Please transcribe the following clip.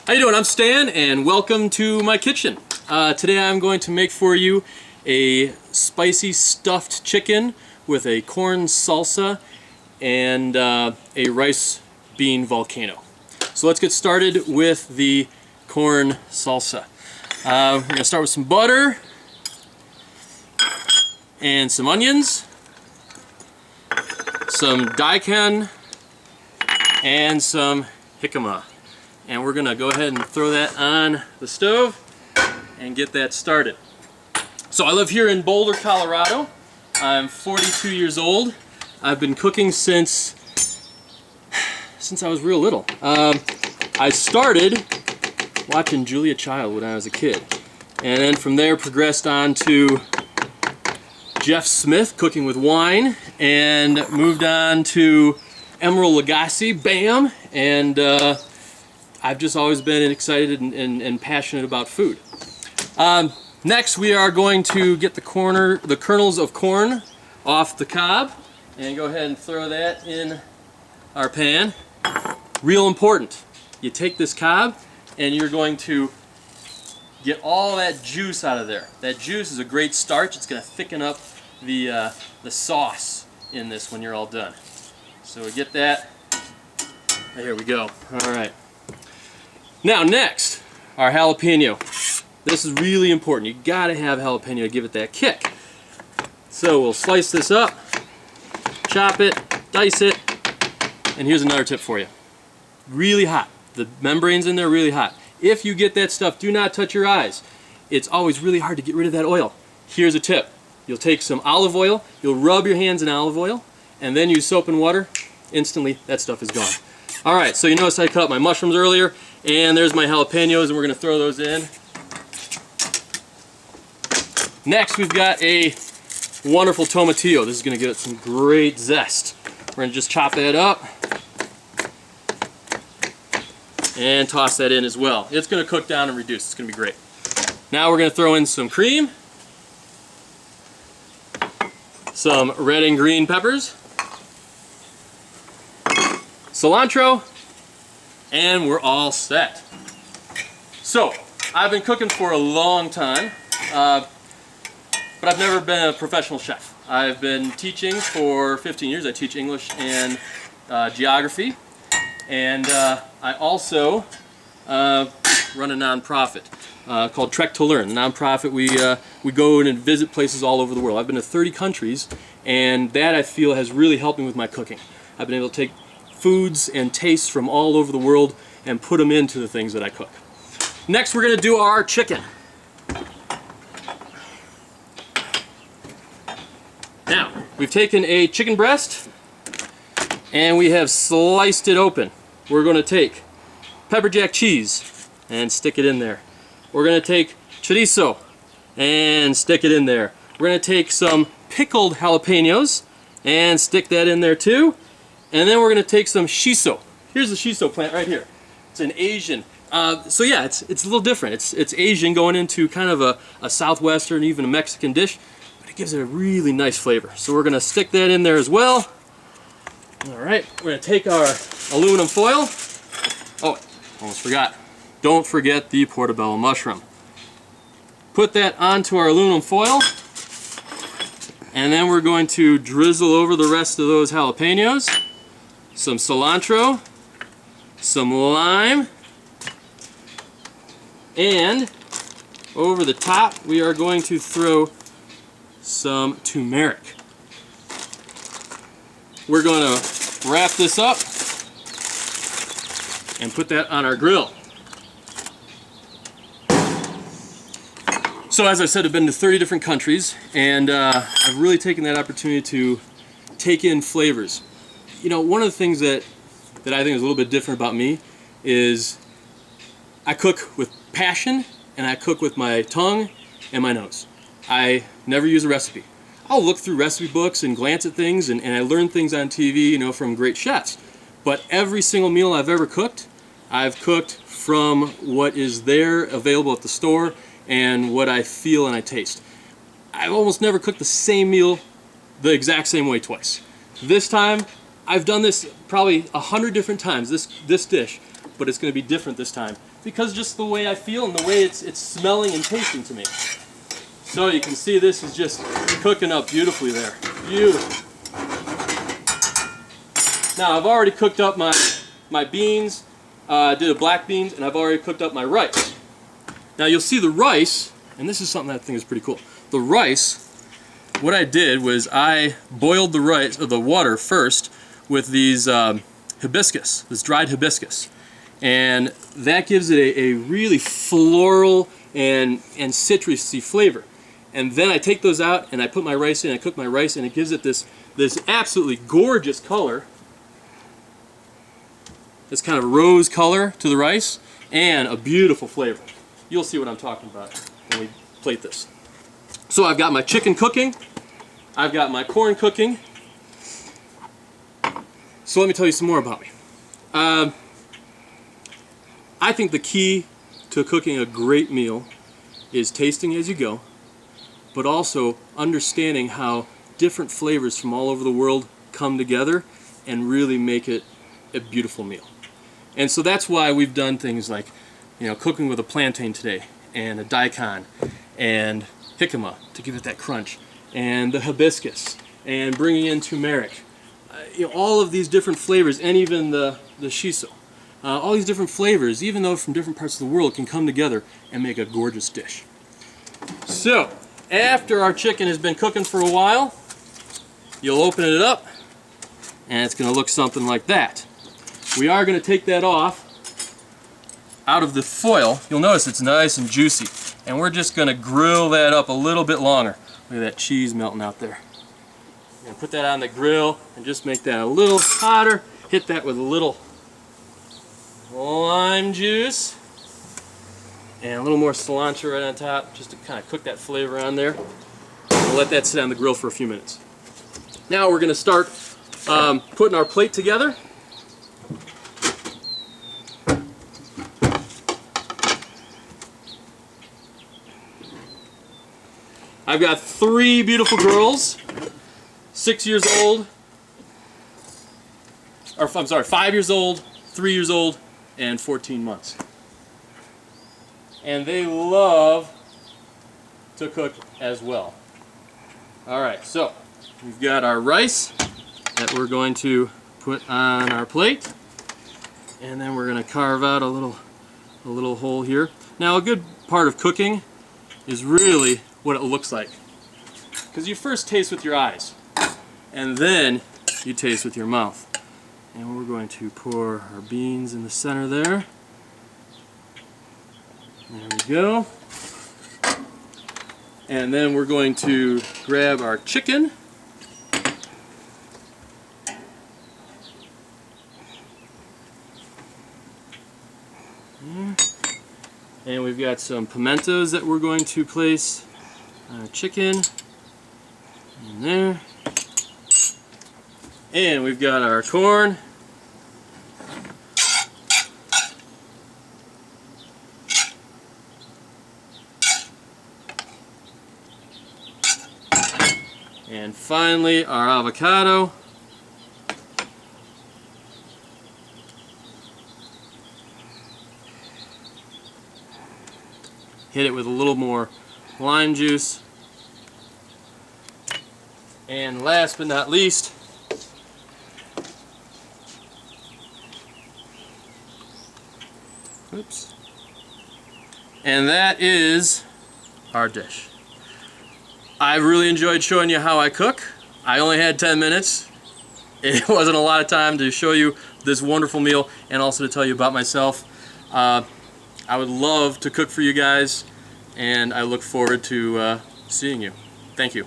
How you doing? I'm Stan and welcome to my kitchen. Today I'm going to make for you a spicy stuffed chicken with a corn salsa and a rice bean volcano. So let's get started with the corn salsa. We're going to start with some butter and some onions, some daikon, and some jicama. And we're going to go ahead and throw that on the stove and get that started. So I live here in Boulder, Colorado. I'm 42 years old. I've been cooking since I was real little. I started watching Julia Child when I was a kid. And then from there progressed on to Jeff Smith, Cooking with Wine, and moved on to Emeril Lagasse, BAM, and I've just always been excited and passionate about food. Next, we are going to get the kernels of corn off the cob and go ahead and throw that in our pan. Real important. You take this cob and you're going to get all that juice out of there. That juice is a great starch. It's going to thicken up the sauce in this when you're all done. So we get that. There we go. All right. Now next, our jalapeno. This is really important. You gotta have jalapeno to give it that kick. So we'll slice this up, chop it, dice it, and here's another tip for you. Really hot. The membrane's in there really hot. If you get that stuff, do not touch your eyes. It's always really hard to get rid of that oil. Here's a tip. You'll take some olive oil, you'll rub your hands in olive oil, and then use soap and water. Instantly, that stuff is gone. All right, so you notice I cut up my mushrooms earlier. And there's my jalapenos, and we're going to throw those in. Next, we've got a wonderful tomatillo. This is going to give it some great zest. We're going to just chop that up and toss that in as well. It's going to cook down and reduce. It's going to be great. Now we're going to throw in some cream, some red and green peppers, cilantro, and we're all set. So, I've been cooking for a long time, but I've never been a professional chef. I've been teaching for 15 years. I teach English and geography, and I also run a nonprofit called Trek to Learn. A nonprofit, we go and visit places all over the world. I've been to 30 countries, and that I feel has really helped me with my cooking. I've been able to take foods and tastes from all over the world and put them into the things that I cook. Next, we're going to do our chicken. Now, we've taken a chicken breast and we have sliced it open. We're going to take pepper jack cheese and stick it in there. We're going to take chorizo and stick it in there. We're going to take some pickled jalapenos and stick that in there too. And then we're going to take some shiso. Here's the shiso plant right here. It's an Asian. So yeah, it's a little different. It's Asian going into kind of a southwestern, even a Mexican dish, but it gives it a really nice flavor. So we're going to stick that in there as well. All right, we're going to take our aluminum foil. Oh, almost forgot. Don't forget the portobello mushroom. Put that onto our aluminum foil, and then we're going to drizzle over the rest of those jalapenos. Some cilantro, some lime, and over the top we are going to throw some turmeric. We're going to wrap this up and put that on our grill. So as I said, I've been to 30 different countries, and I've really taken that opportunity to take in flavors. You know, one of the things that I think is a little bit different about me is I cook with passion, and I cook with my tongue and my nose. I never use a recipe. I'll look through recipe books and glance at things, and I learn things on TV, you know, from great chefs. But every single meal I've ever cooked, I've cooked from what is there available at the store and what I feel and I taste. I've almost never cooked the same meal the exact same way twice. This time, I've done this probably 100 different times, this dish, but it's going to be different this time because just the way I feel and the way it's smelling and tasting to me. So you can see this is just cooking up beautifully there. Beautiful. Now I've already cooked up my beans, did the black beans, and I've already cooked up my rice. Now you'll see the rice, and this is something that I think is pretty cool. The rice, what I did was I boiled the rice, or the water first, with these hibiscus, this dried hibiscus, and that gives it a really floral and citrusy flavor. And then I take those out and I put my rice in, I cook my rice, and it gives it this absolutely gorgeous color, this kind of rose color to the rice, and a beautiful flavor. You'll see what I'm talking about when we plate this. So I've got my chicken cooking, I've got my corn cooking. So let me tell you some more about me. I think the key to cooking a great meal is tasting as you go, but also understanding how different flavors from all over the world come together and really make it a beautiful meal. And so that's why we've done things like, you know, cooking with a plantain today, and a daikon, and jicama to give it that crunch, and the hibiscus, and bringing in turmeric. You know, all of these different flavors, and even the shiso. All these different flavors, even though from different parts of the world, can come together and make a gorgeous dish. So, after our chicken has been cooking for a while, you'll open it up, and it's going to look something like that. We are going to take that off out of the foil. You'll notice it's nice and juicy, and we're just going to grill that up a little bit longer. Look at that cheese melting out there. We're going to put that on the grill and just make that a little hotter. Hit that with a little lime juice and a little more cilantro right on top, just to kind of cook that flavor on there. We'll let that sit on the grill for a few minutes. Now we're going to start putting our plate together. I've got 3 beautiful girls, 6 years old, or I'm sorry, 5 years old, 3 years old, and 14 months. And they love to cook as well. Alright, so we've got our rice that we're going to put on our plate, and then we're going to carve out a little hole here. Now a good part of cooking is really what it looks like, because you first taste with your eyes and then you taste with your mouth. And we're going to pour our beans in the center there. There we go. And then we're going to grab our chicken. And we've got some pimentos that we're going to place on our chicken in there. And we've got our corn. And finally, our avocado. Hit it with a little more lime juice. And last but not least, oops, and that is our dish. I really enjoyed showing you how I cook. I only had 10 minutes. It wasn't a lot of time to show you this wonderful meal and also to tell you about myself. I would love to cook for you guys, and I look forward to seeing you. Thank you.